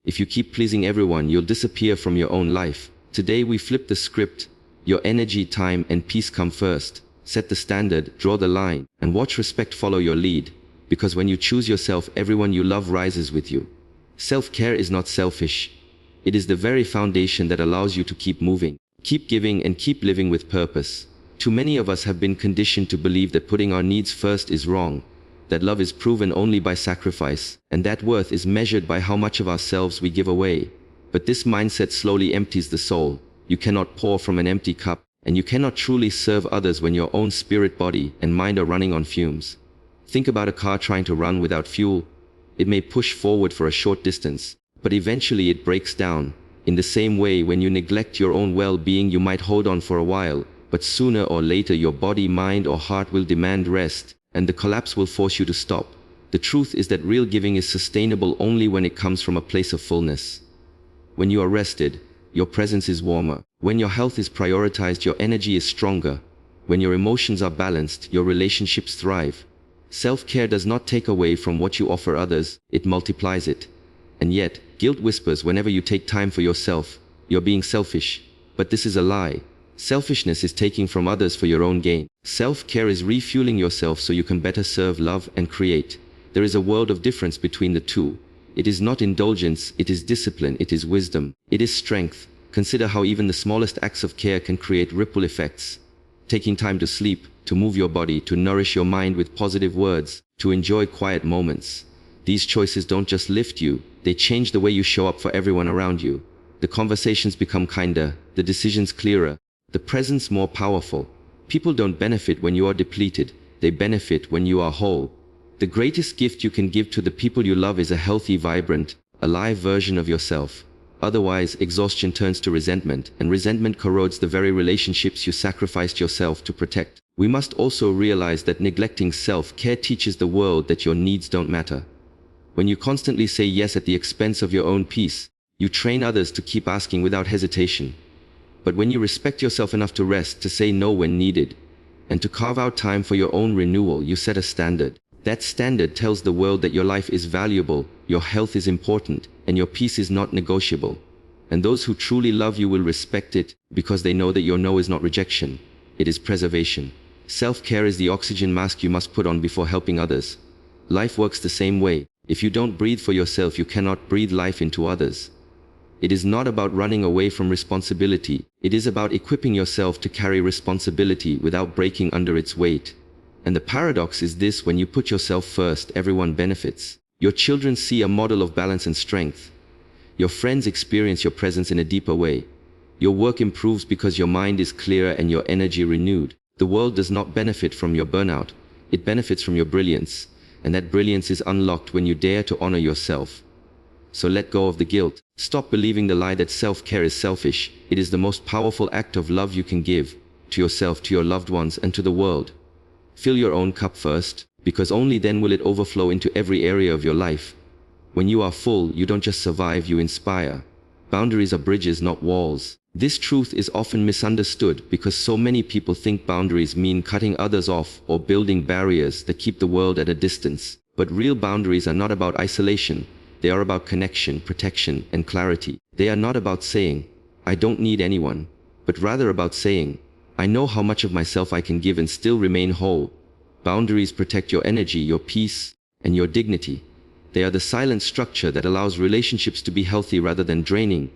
If you keep pleasing everyone, you'll disappear from your own life. Today we flip the script. Your energy, time, and peace come first. Set the standard, draw the line, and watch respect follow your lead. Because when you choose yourself, everyone you love rises with you. Self-care is not selfish. It is the very foundation that allows you to keep moving, keep giving, and keep living with purpose. Too many of us have been conditioned to believe that putting our needs first is wrong, that love is proven only by sacrifice, and that worth is measured by how much of ourselves we give away. But this mindset slowly empties the soul. You cannot pour from an empty cup, and you cannot truly serve others when your own spirit, body, and mind are running on fumes. Think about a car trying to run without fuel. It may push forward for a short distance, but eventually it breaks down. In the same way, when you neglect your own well-being, you might hold on for a while, but sooner or later your body, mind, or heart will demand rest, and the collapse will force you to stop. The truth is that real giving is sustainable only when it comes from a place of fullness. When you are rested, your presence is warmer. When your health is prioritized, your energy is stronger. When your emotions are balanced, your relationships thrive. Self-care does not take away from what you offer others, it multiplies it. And yet, guilt whispers whenever you take time for yourself, you're being selfish. But this is a lie. Selfishness is taking from others for your own gain. Self-care is refueling yourself so you can better serve, love, and create. There is a world of difference between the two. It is not indulgence, it is discipline, it is wisdom, it is strength. Consider how even the smallest acts of care can create ripple effects. Taking time to sleep, to move your body, to nourish your mind with positive words, to enjoy quiet moments. These choices don't just lift you, they change the way you show up for everyone around you. The conversations become kinder, the decisions clearer, the presence more powerful. People don't benefit when you are depleted, they benefit when you are whole. The greatest gift you can give to the people you love is a healthy, vibrant, alive version of yourself. Otherwise, exhaustion turns to resentment, and resentment corrodes the very relationships you sacrificed yourself to protect. We must also realize that neglecting self-care teaches the world that your needs don't matter. When you constantly say yes at the expense of your own peace, you train others to keep asking without hesitation. But when you respect yourself enough to rest, to say no when needed, and to carve out time for your own renewal, you set a standard. That standard tells the world that your life is valuable, your health is important, and your peace is not negotiable. And those who truly love you will respect it, because they know that your no is not rejection, it is preservation. Self-care is the oxygen mask you must put on before helping others. Life works the same way. If you don't breathe for yourself, you cannot breathe life into others. It is not about running away from responsibility. It is about equipping yourself to carry responsibility without breaking under its weight. And the paradox is this: when you put yourself first, everyone benefits. Your children see a model of balance and strength. Your friends experience your presence in a deeper way. Your work improves because your mind is clearer and your energy renewed. The world does not benefit from your burnout. It benefits from your brilliance. And that brilliance is unlocked when you dare to honor yourself. So let go of the guilt. Stop believing the lie that self-care is selfish. It is the most powerful act of love you can give, to yourself, to your loved ones, and to the world. Fill your own cup first, because only then will it overflow into every area of your life. When you are full, you don't just survive, you inspire. Boundaries are bridges, not walls. This truth is often misunderstood because so many people think boundaries mean cutting others off or building barriers that keep the world at a distance. But real boundaries are not about isolation. They are about connection, protection, and clarity. They are not about saying, "I don't need anyone," but rather about saying, "I know how much of myself I can give and still remain whole." Boundaries protect your energy, your peace, and your dignity. They are the silent structure that allows relationships to be healthy rather than draining,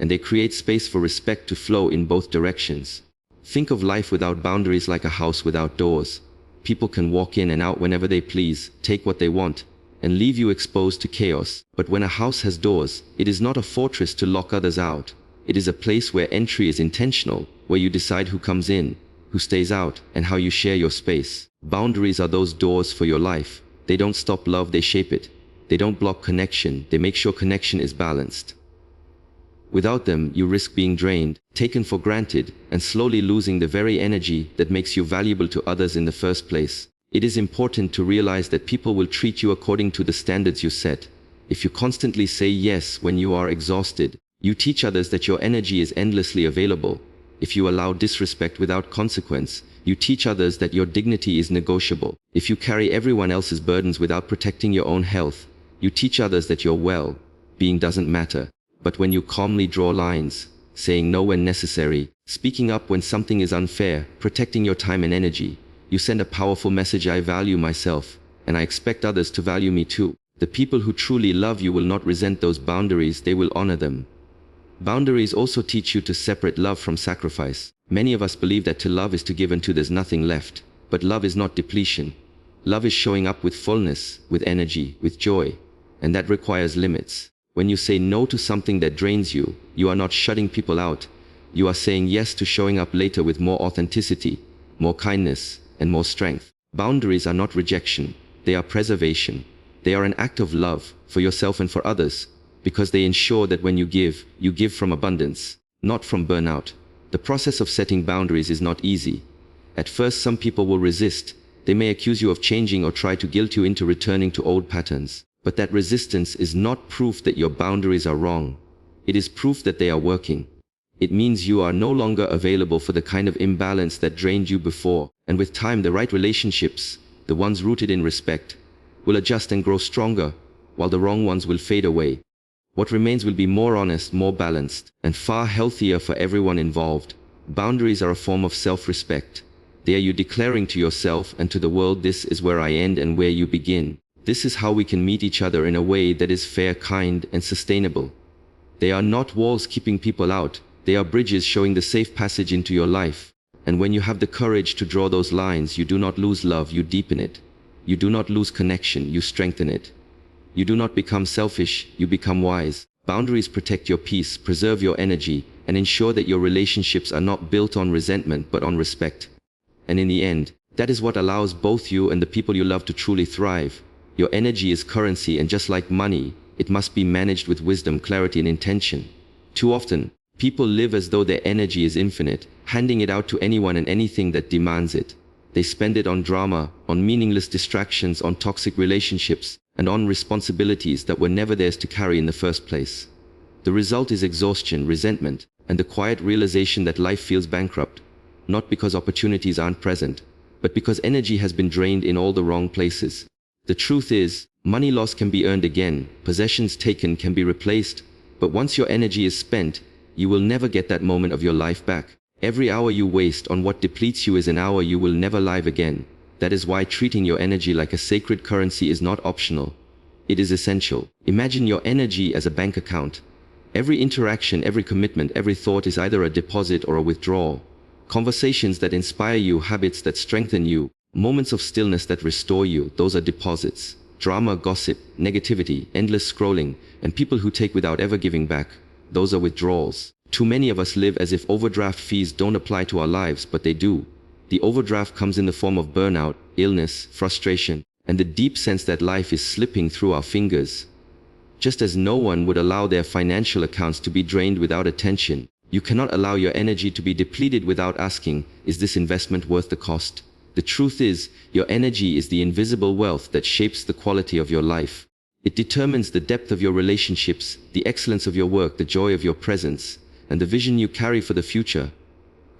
and they create space for respect to flow in both directions. Think of life without boundaries like a house without doors. People can walk in and out whenever they please, take what they want, and leave you exposed to chaos. But when a house has doors, it is not a fortress to lock others out. It is a place where entry is intentional, where you decide who comes in, who stays out, and how you share your space. Boundaries are those doors for your life. They don't stop love, they shape it. They don't block connection, they make sure connection is balanced. Without them, you risk being drained, taken for granted, and slowly losing the very energy that makes you valuable to others in the first place. It is important to realize that people will treat you according to the standards you set. If you constantly say yes when you are exhausted, you teach others that your energy is endlessly available. If you allow disrespect without consequence, you teach others that your dignity is negotiable. If you carry everyone else's burdens without protecting your own health, you teach others that your being doesn't matter. But when you calmly draw lines, saying no when necessary, speaking up when something is unfair, protecting your time and energy, you send a powerful message: I value myself, and I expect others to value me too. The people who truly love you will not resent those boundaries, they will honor them. Boundaries also teach you to separate love from sacrifice. Many of us believe that to love is to give until there's nothing left. But love is not depletion. Love is showing up with fullness, with energy, with joy. And that requires limits. When you say no to something that drains you, you are not shutting people out. You are saying yes to showing up later with more authenticity, more kindness, and more strength. Boundaries are not rejection. They are preservation. They are an act of love for yourself and for others, because they ensure that when you give from abundance, not from burnout. The process of setting boundaries is not easy. At first, some people will resist. They may accuse you of changing or try to guilt you into returning to old patterns. But that resistance is not proof that your boundaries are wrong. It is proof that they are working. It means you are no longer available for the kind of imbalance that drained you before. And with time, the right relationships, the ones rooted in respect, will adjust and grow stronger, while the wrong ones will fade away. What remains will be more honest, more balanced, and far healthier for everyone involved. Boundaries are a form of self-respect. They are you declaring to yourself and to the world, this is where I end and where you begin. This is how we can meet each other in a way that is fair, kind, and sustainable. They are not walls keeping people out. They are bridges showing the safe passage into your life. And when you have the courage to draw those lines, you do not lose love, you deepen it. You do not lose connection, you strengthen it. You do not become selfish, you become wise. Boundaries protect your peace, preserve your energy, and ensure that your relationships are not built on resentment but on respect. And in the end, that is what allows both you and the people you love to truly thrive. Your energy is currency, and just like money, it must be managed with wisdom, clarity, and intention. Too often, people live as though their energy is infinite, handing it out to anyone and anything that demands it. They spend it on drama, on meaningless distractions, on toxic relationships, and on responsibilities that were never theirs to carry in the first place. The result is exhaustion, resentment, and the quiet realization that life feels bankrupt, not because opportunities aren't present, but because energy has been drained in all the wrong places. The truth is, money lost can be earned again, possessions taken can be replaced, but once your energy is spent, you will never get that moment of your life back. Every hour you waste on what depletes you is an hour you will never live again. That is why treating your energy like a sacred currency is not optional. It is essential. Imagine your energy as a bank account. Every interaction, every commitment, every thought is either a deposit or a withdrawal. Conversations that inspire you, habits that strengthen you, moments of stillness that restore you, those are deposits. Drama, gossip, negativity, endless scrolling, and people who take without ever giving back, those are withdrawals. Too many of us live as if overdraft fees don't apply to our lives, but they do. The overdraft comes in the form of burnout, illness, frustration, and the deep sense that life is slipping through our fingers. Just as no one would allow their financial accounts to be drained without attention, you cannot allow your energy to be depleted without asking, is this investment worth the cost? The truth is, your energy is the invisible wealth that shapes the quality of your life. It determines the depth of your relationships, the excellence of your work, the joy of your presence, and the vision you carry for the future.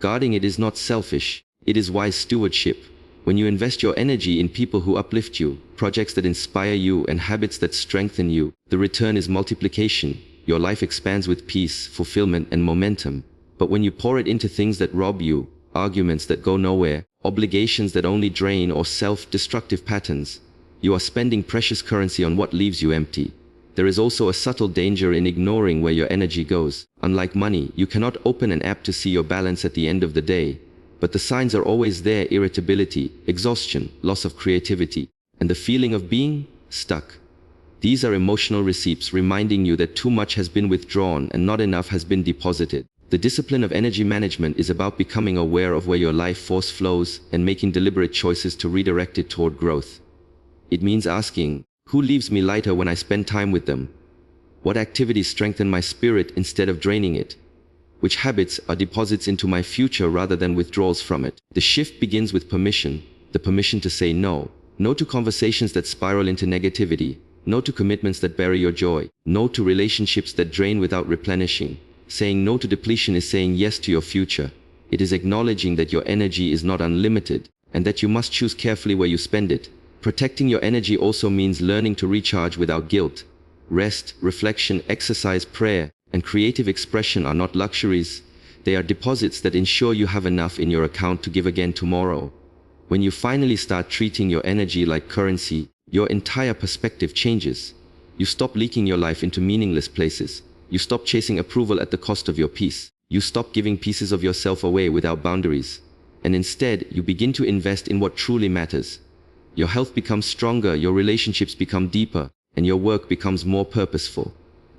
Guarding it is not selfish, it is wise stewardship. When you invest your energy in people who uplift you, projects that inspire you, and habits that strengthen you, the return is multiplication. Your life expands with peace, fulfillment, and momentum. But when you pour it into things that rob you, arguments that go nowhere, obligations that only drain, or self-destructive patterns, you are spending precious currency on what leaves you empty. There is also a subtle danger in ignoring where your energy goes. Unlike money, you cannot open an app to see your balance at the end of the day. But the signs are always there: irritability, exhaustion, loss of creativity, and the feeling of being stuck. These are emotional receipts reminding you that too much has been withdrawn and not enough has been deposited. The discipline of energy management is about becoming aware of where your life force flows and making deliberate choices to redirect it toward growth. It means asking, who leaves me lighter when I spend time with them? What activities strengthen my spirit instead of draining it? Which habits are deposits into my future rather than withdrawals from it? The shift begins with permission, the permission to say no. No to conversations that spiral into negativity. No to commitments that bury your joy. No to relationships that drain without replenishing. Saying no to depletion is saying yes to your future. It is acknowledging that your energy is not unlimited, and that you must choose carefully where you spend it. Protecting your energy also means learning to recharge without guilt. Rest, reflection, exercise, prayer, and creative expression are not luxuries. They are deposits that ensure you have enough in your account to give again tomorrow. When you finally start treating your energy like currency, your entire perspective changes. You stop leaking your life into meaningless places. You stop chasing approval at the cost of your peace. You stop giving pieces of yourself away without boundaries. And instead, you begin to invest in what truly matters. Your health becomes stronger, your relationships become deeper, and your work becomes more purposeful.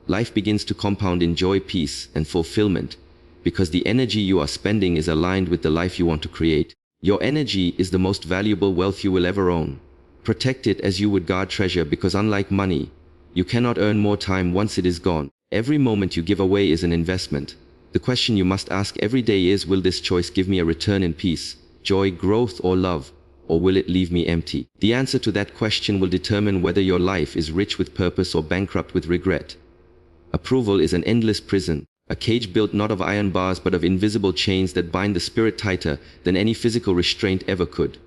Life begins to compound in joy, peace, and fulfillment, because the energy you are spending is aligned with the life you want to create. Your energy is the most valuable wealth you will ever own. Protect it as you would guard treasure, because unlike money, you cannot earn more time once it is gone. Every moment you give away is an investment. The question you must ask every day is, will this choice give me a return in peace, joy, growth, or love? Or will it leave me empty? The answer to that question will determine whether your life is rich with purpose or bankrupt with regret. Approval is an endless prison, a cage built not of iron bars but of invisible chains that bind the spirit tighter than any physical restraint ever could.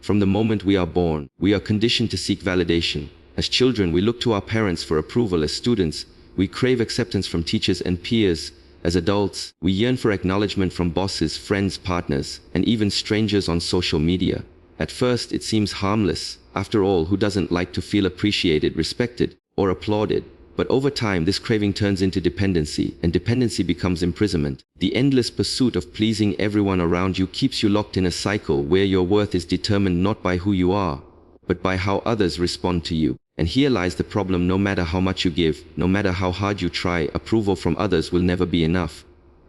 From the moment we are born, we are conditioned to seek validation. As children, we look to our parents for approval. As students, we crave acceptance from teachers and peers. As adults, we yearn for acknowledgement from bosses, friends, partners, and even strangers on social media. At first, it seems harmless. After all, who doesn't like to feel appreciated, respected, or applauded? But over time, this craving turns into dependency, and dependency becomes imprisonment. The endless pursuit of pleasing everyone around you keeps you locked in a cycle where your worth is determined not by who you are, but by how others respond to you. And here lies the problem: no matter how much you give, no matter how hard you try, approval from others will never be enough.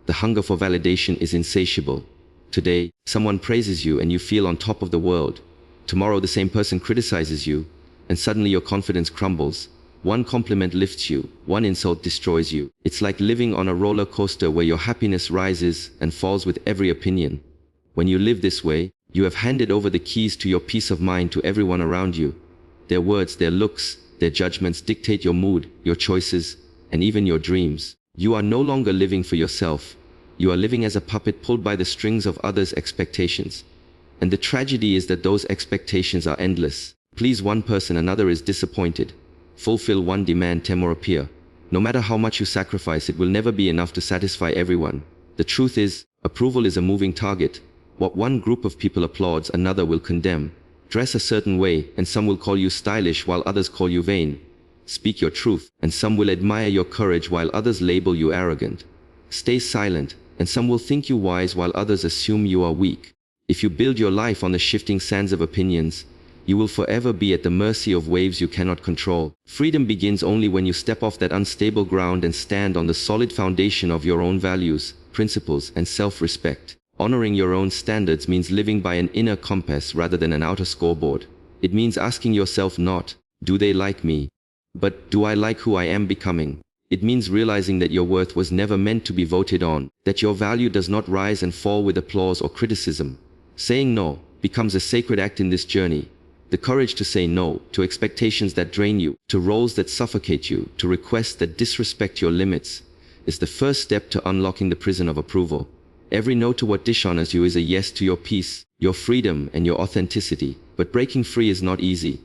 The hunger for validation is insatiable. Today, someone praises you and you feel on top of the world. Tomorrow, the same person criticizes you, and suddenly your confidence crumbles. One compliment lifts you, one insult destroys you. It's like living on a roller coaster where your happiness rises and falls with every opinion. When you live this way, you have handed over the keys to your peace of mind to everyone around you. Their words, their looks, their judgments dictate your mood, your choices, and even your dreams. You are no longer living for yourself. You are living as a puppet pulled by the strings of others' expectations. And the tragedy is that those expectations are endless. Please one person, another is disappointed. Fulfill one demand, 10 more appear. No matter how much you sacrifice, it will never be enough to satisfy everyone. The truth is, approval is a moving target. What one group of people applauds, another will condemn. Dress a certain way, and some will call you stylish while others call you vain. Speak your truth, and some will admire your courage while others label you arrogant. Stay silent, and some will think you wise while others assume you are weak. If you build your life on the shifting sands of opinions, you will forever be at the mercy of waves you cannot control. Freedom begins only when you step off that unstable ground and stand on the solid foundation of your own values, principles, and self-respect. Honoring your own standards means living by an inner compass rather than an outer scoreboard. It means asking yourself not, do they like me? But, do I like who I am becoming? It means realizing that your worth was never meant to be voted on, that your value does not rise and fall with applause or criticism. Saying no becomes a sacred act in this journey. The courage to say no to expectations that drain you, to roles that suffocate you, to requests that disrespect your limits, is the first step to unlocking the prison of approval. Every no to what dishonors you is a yes to your peace, your freedom, and your authenticity. But breaking free is not easy.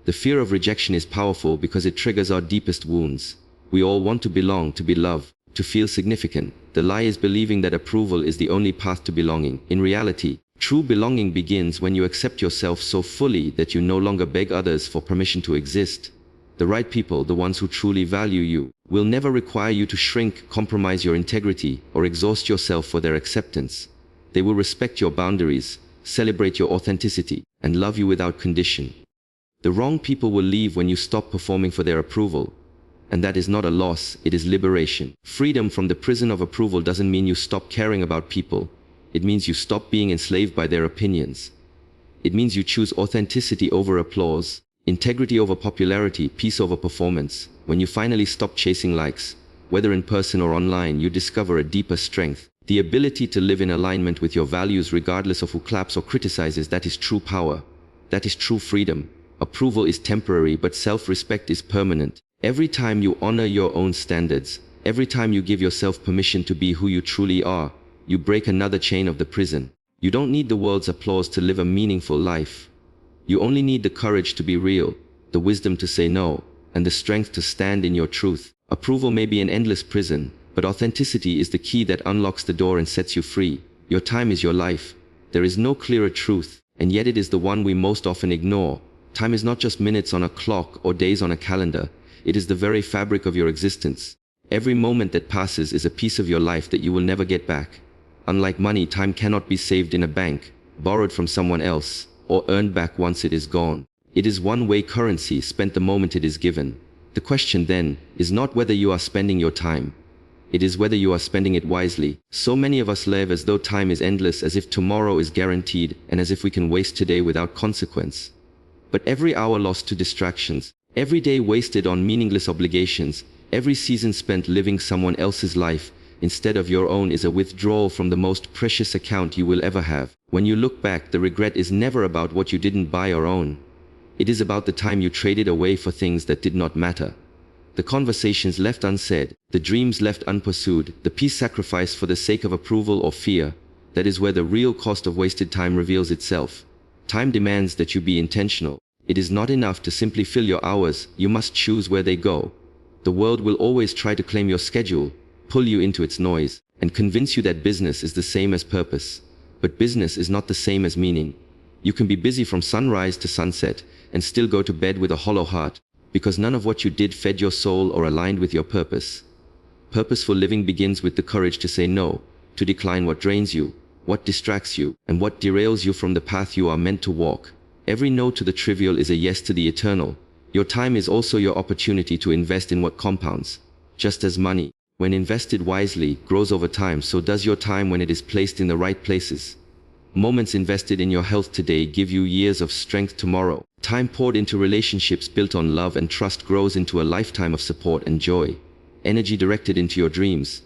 The fear of rejection is powerful because it triggers our deepest wounds. We all want to belong, to be loved, to feel significant. The lie is believing that approval is the only path to belonging. In reality, true belonging begins when you accept yourself so fully that you no longer beg others for permission to exist. The right people, the ones who truly value you, will never require you to shrink, compromise your integrity, or exhaust yourself for their acceptance. They will respect your boundaries, celebrate your authenticity, and love you without condition. The wrong people will leave when you stop performing for their approval. And that is not a loss, it is liberation. Freedom from the prison of approval doesn't mean you stop caring about people. It means you stop being enslaved by their opinions. It means you choose authenticity over applause, integrity over popularity, peace over performance. When you finally stop chasing likes, whether in person or online, you discover a deeper strength. The ability to live in alignment with your values regardless of who claps or criticizes. That is true power. That is true freedom. Approval is temporary, but self-respect is permanent. Every time you honor your own standards, every time you give yourself permission to be who you truly are, you break another chain of the prison. You don't need the world's applause to live a meaningful life. You only need the courage to be real, the wisdom to say no, and the strength to stand in your truth. Approval may be an endless prison, but authenticity is the key that unlocks the door and sets you free. Your time is your life. There is no clearer truth, and yet it is the one we most often ignore. Time is not just minutes on a clock or days on a calendar. It is the very fabric of your existence. Every moment that passes is a piece of your life that you will never get back. Unlike money, time cannot be saved in a bank, borrowed from someone else, or earned back once it is gone. It is one-way currency, spent the moment it is given. The question then is not whether you are spending your time. It is whether you are spending it wisely. So many of us live as though time is endless, as if tomorrow is guaranteed, and as if we can waste today without consequence. But every hour lost to distractions, every day wasted on meaningless obligations, every season spent living someone else's life instead of your own is a withdrawal from the most precious account you will ever have. When you look back, the regret is never about what you didn't buy or own. It is about the time you traded away for things that did not matter. The conversations left unsaid, the dreams left unpursued, the peace sacrificed for the sake of approval or fear. That is where the real cost of wasted time reveals itself. Time demands that you be intentional. It is not enough to simply fill your hours, you must choose where they go. The world will always try to claim your schedule, pull you into its noise, and convince you that business is the same as purpose. But business is not the same as meaning. You can be busy from sunrise to sunset and still go to bed with a hollow heart, because none of what you did fed your soul or aligned with your purpose. Purposeful living begins with the courage to say no, to decline what drains you, what distracts you, and what derails you from the path you are meant to walk. Every no to the trivial is a yes to the eternal. Your time is also your opportunity to invest in what compounds. Just as money, when invested wisely, grows over time, so does your time when it is placed in the right places. Moments invested in your health today give you years of strength tomorrow. Time poured into relationships built on love and trust grows into a lifetime of support and joy. Energy directed into your dreams,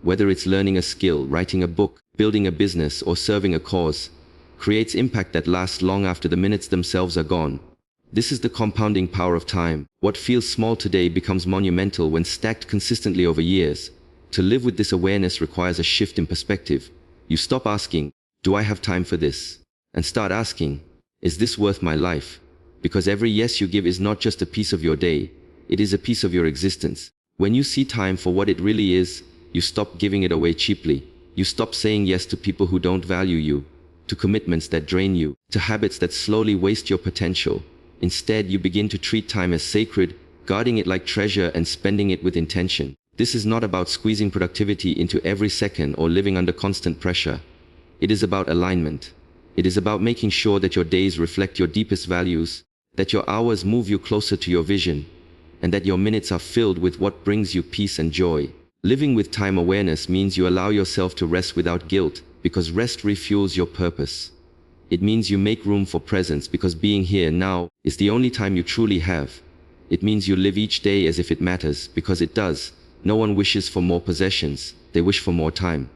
whether it's learning a skill, writing a book, building a business, or serving a cause, creates impact that lasts long after the minutes themselves are gone. This is the compounding power of time. What feels small today becomes monumental when stacked consistently over years. To live with this awareness requires a shift in perspective. You stop asking, "Do I have time for this?" and start asking, "Is this worth my life?" Because every yes you give is not just a piece of your day, it is a piece of your existence. When you see time for what it really is, you stop giving it away cheaply. You stop saying yes to people who don't value you, to commitments that drain you, to habits that slowly waste your potential. Instead, you begin to treat time as sacred, guarding it like treasure and spending it with intention. This is not about squeezing productivity into every second or living under constant pressure. It is about alignment. It is about making sure that your days reflect your deepest values, that your hours move you closer to your vision, and that your minutes are filled with what brings you peace and joy. Living with time awareness means you allow yourself to rest without guilt, because rest refuels your purpose. It means you make room for presence, because being here now is the only time you truly have. It means you live each day as if it matters, because it does. No one wishes for more possessions. They wish for more time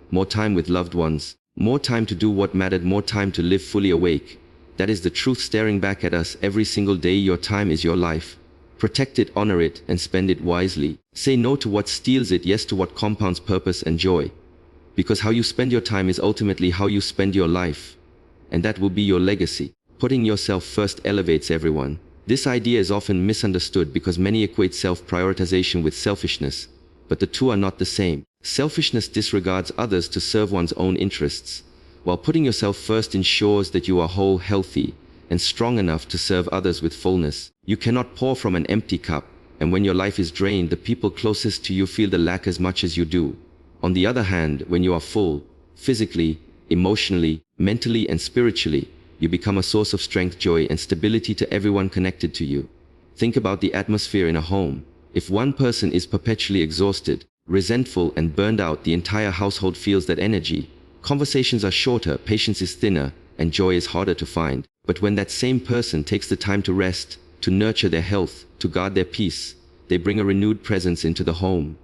with loved ones, more time to do what mattered, more time to live fully awake. That is the truth staring back at us every single day. Your time is your life. Protect it, honor it, and spend it wisely. Say no to what steals it, yes to what compounds purpose and joy. Because how you spend your time is ultimately how you spend your life. And that will be your legacy. Putting yourself first elevates everyone. This idea is often misunderstood because many equate self-prioritization with selfishness, but the two are not the same. Selfishness disregards others to serve one's own interests, while putting yourself first ensures that you are whole, healthy, and strong enough to serve others with fullness. You cannot pour from an empty cup, and when your life is drained, the people closest to you feel the lack as much as you do. On the other hand, when you are full, physically, emotionally, mentally, and spiritually, you become a source of strength, joy, and stability to everyone connected to you. Think about the atmosphere in a home. If one person is perpetually exhausted, resentful, and burned out, the entire household feels that energy. Conversations are shorter, patience is thinner, and joy is harder to find. But when that same person takes the time to rest, to nurture their health, to guard their peace, they bring a renewed presence into the home.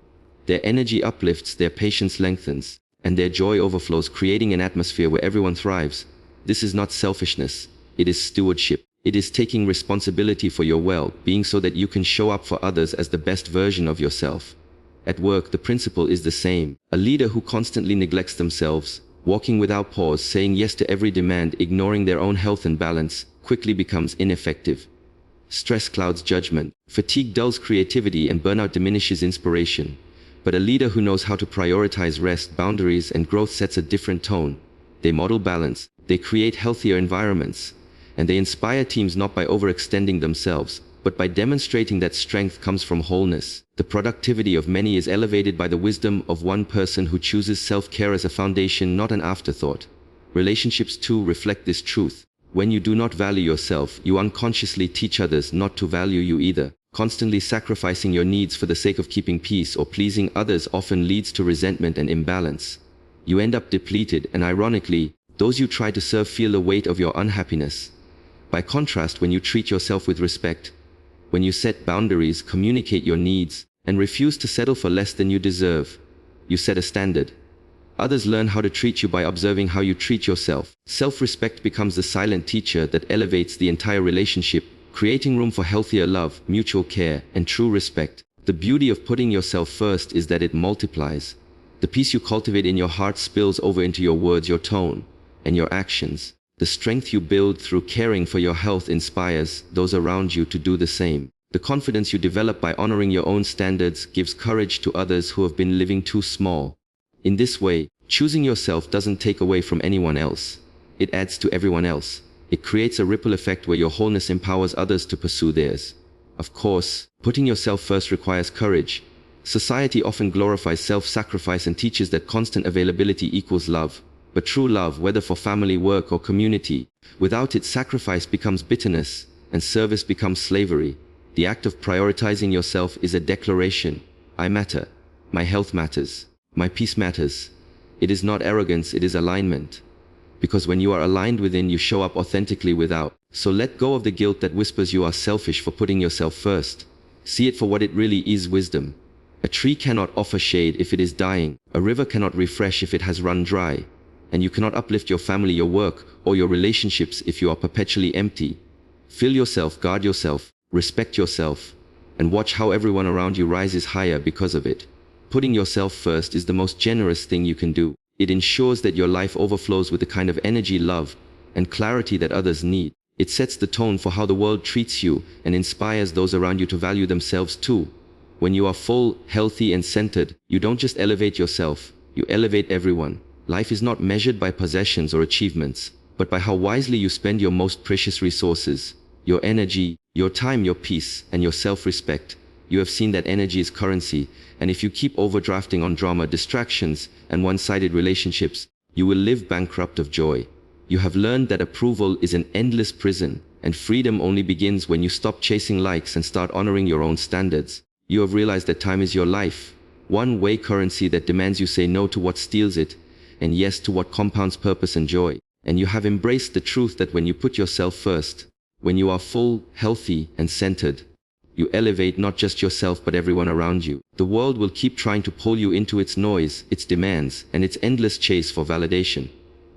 Their energy uplifts, their patience lengthens, and their joy overflows, creating an atmosphere where everyone thrives. This is not selfishness, it is stewardship. It is taking responsibility for your well-being so that you can show up for others as the best version of yourself. At work, the principle is the same. A leader who constantly neglects themselves, walking without pause, saying yes to every demand, ignoring their own health and balance, quickly becomes ineffective. Stress clouds judgment. Fatigue dulls creativity and burnout diminishes inspiration. But a leader who knows how to prioritize rest, boundaries, and growth sets a different tone. They model balance, they create healthier environments, and they inspire teams not by overextending themselves, but by demonstrating that strength comes from wholeness. The productivity of many is elevated by the wisdom of one person who chooses self-care as a foundation, not an afterthought. Relationships too reflect this truth. When you do not value yourself, you unconsciously teach others not to value you either. Constantly sacrificing your needs for the sake of keeping peace or pleasing others often leads to resentment and imbalance. You end up depleted, and ironically, those you try to serve feel the weight of your unhappiness. By contrast, when you treat yourself with respect, when you set boundaries, communicate your needs, and refuse to settle for less than you deserve, you set a standard. Others learn how to treat you by observing how you treat yourself. Self-respect becomes the silent teacher that elevates the entire relationship, creating room for healthier love, mutual care, and true respect. The beauty of putting yourself first is that it multiplies. The peace you cultivate in your heart spills over into your words, your tone, and your actions. The strength you build through caring for your health inspires those around you to do the same. The confidence you develop by honoring your own standards gives courage to others who have been living too small. In this way, choosing yourself doesn't take away from anyone else. It adds to everyone else. It creates a ripple effect where your wholeness empowers others to pursue theirs. Of course, putting yourself first requires courage. Society often glorifies self-sacrifice and teaches that constant availability equals love. But true love, whether for family, work, or community, without it, sacrifice becomes bitterness, and service becomes slavery. The act of prioritizing yourself is a declaration. I matter. My health matters. My peace matters. It is not arrogance, it is alignment. Because when you are aligned within, you show up authentically without. So let go of the guilt that whispers you are selfish for putting yourself first. See it for what it really is: wisdom. A tree cannot offer shade if it is dying. A river cannot refresh if it has run dry. And you cannot uplift your family, your work, or your relationships if you are perpetually empty. Fill yourself, guard yourself, respect yourself, and watch how everyone around you rises higher because of it. Putting yourself first is the most generous thing you can do. It ensures that your life overflows with the kind of energy, love, and clarity that others need. It sets the tone for how the world treats you and inspires those around you to value themselves too. When you are full, healthy, and centered, you don't just elevate yourself, you elevate everyone. Life is not measured by possessions or achievements, but by how wisely you spend your most precious resources: your energy, your time, your peace, and your self-respect. You have seen that energy is currency, and if you keep overdrafting on drama, distractions, and one-sided relationships, you will live bankrupt of joy. You have learned that approval is an endless prison, and freedom only begins when you stop chasing likes and start honoring your own standards. You have realized that time is your life, one-way currency that demands you say no to what steals it, and yes to what compounds purpose and joy. And you have embraced the truth that when you put yourself first, when you are full, healthy, and centered, you elevate not just yourself but everyone around you. The world will keep trying to pull you into its noise, its demands, and its endless chase for validation.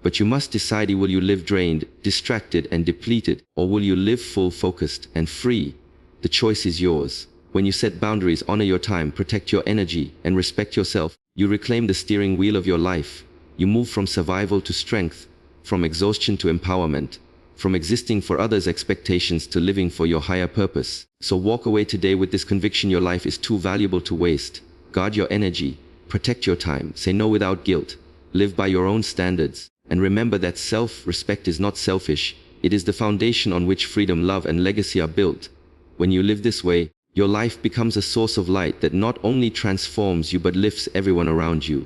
But you must decide: will you live drained, distracted, and depleted, or will you live full, focused, and free? The choice is yours. When you set boundaries, honor your time, protect your energy, and respect yourself, you reclaim the steering wheel of your life. You move from survival to strength, from exhaustion to empowerment, from existing for others' expectations to living for your higher purpose. So walk away today with this conviction: your life is too valuable to waste. Guard your energy, protect your time, say no without guilt, live by your own standards, and remember that self-respect is not selfish. It is the foundation on which freedom, love, and legacy are built. When you live this way, your life becomes a source of light that not only transforms you but lifts everyone around you.